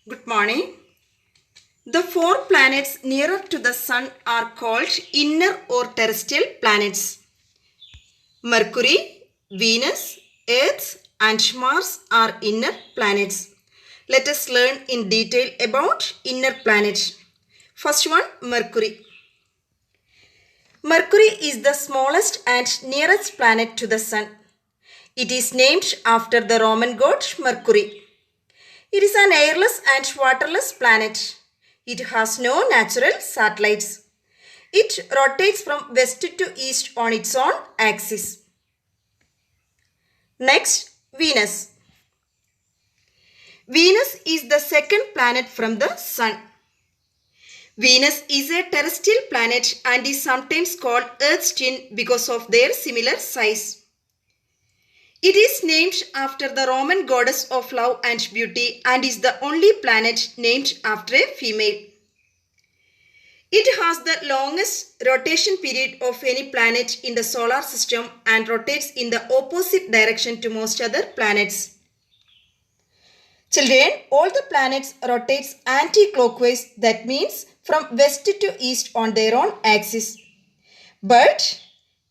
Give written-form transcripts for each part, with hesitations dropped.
Good morning. The four planets nearer to the Sun are called inner or terrestrial planets. Mercury, Venus, Earth and Mars are inner planets. Let us learn in detail about inner planets. First one, Mercury. Mercury is the smallest and nearest planet to the Sun. It is named after the Roman god Mercury. It is an airless and waterless planet. It has no natural satellites. It rotates from west to east on its own axis. Next, Venus. Venus is the second planet from the Sun. Venus is a terrestrial planet and is sometimes called Earth's twin because of their similar size. It is named after the Roman goddess of love and beauty and is the only planet named after a female. It has the longest rotation period of any planet in the solar system and rotates in the opposite direction to most other planets. Children, all the planets rotate anti-clockwise, that means from west to east on their own axis. But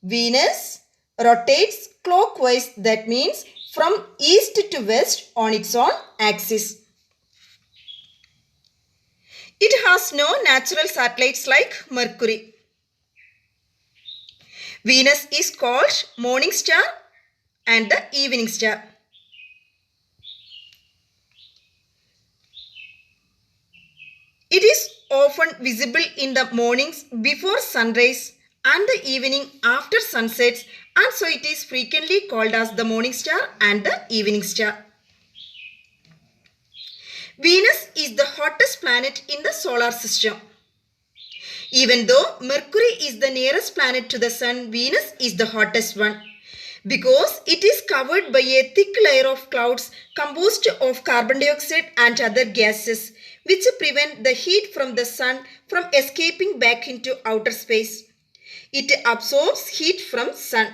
Venus rotates clockwise, that means from east to west on its own axis. It has no natural satellites like Mercury. Venus is called morning star and the evening star. It is often visible in the mornings before sunrise and the evening after sunsets, and so it is frequently called as the morning star and the evening star. Venus is the hottest planet in the solar system. Even though Mercury is the nearest planet to the Sun, Venus is the hottest one because it is covered by a thick layer of clouds composed of carbon dioxide and other gases which prevent the heat from the Sun from escaping back into outer space. It absorbs heat from Sun.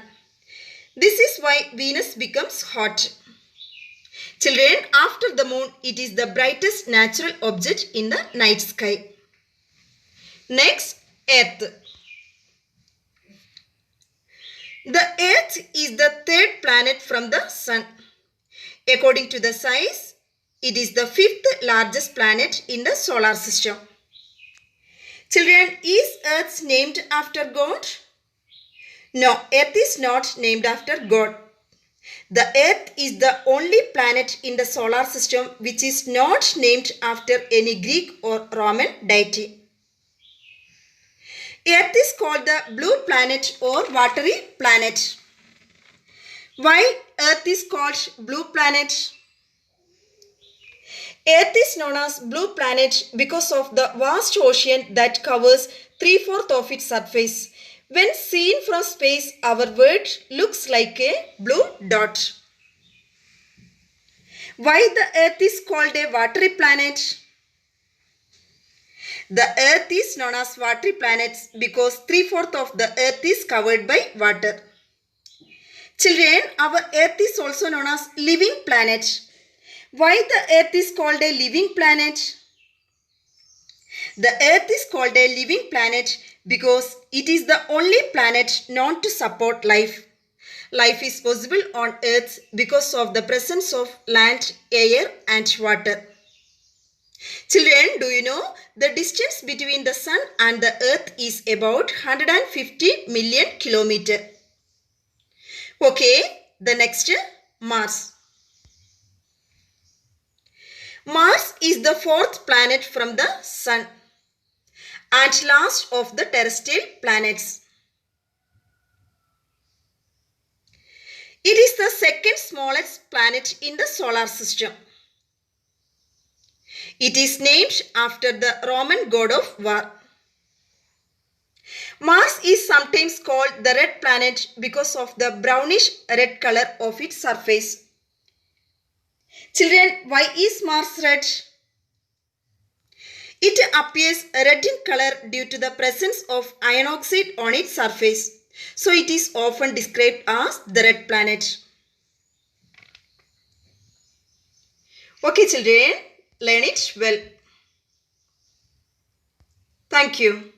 This is why Venus becomes hot. Children, after the moon, it is the brightest natural object in the night sky. Next, Earth. The Earth is the third planet from the Sun. According to the size, it is the fifth largest planet in the solar system. Children, is Earth named after God? No, Earth is not named after God. The Earth is the only planet in the solar system which is not named after any Greek or Roman deity. Earth is called the blue planet or watery planet. Why Earth is called blue planet? Earth is known as blue planet because of the vast ocean that covers 3/4 of its surface. When seen from space, our world looks like a blue dot. Why the Earth is called a watery planet? The Earth is known as watery planet because 3/4 of the Earth is covered by water. Children, our Earth is also known as living planet. Why the Earth is called a living planet? The Earth is called a living planet because it is the only planet known to support life. Life is possible on Earth because of the presence of land, air and water. Children, do you know the distance between the Sun and the Earth is about 150 million kilometers? Okay, the next, Mars. Mars is the fourth planet from the Sun and last of the terrestrial planets. It is the second smallest planet in the solar system. It is named after the Roman god of war. Mars is sometimes called the red planet because of the brownish red color of its surface. Children, why is Mars red? It appears red in color due to the presence of iron oxide on its surface. So it is often described as the red planet. Okay children, Learn it well. Thank you.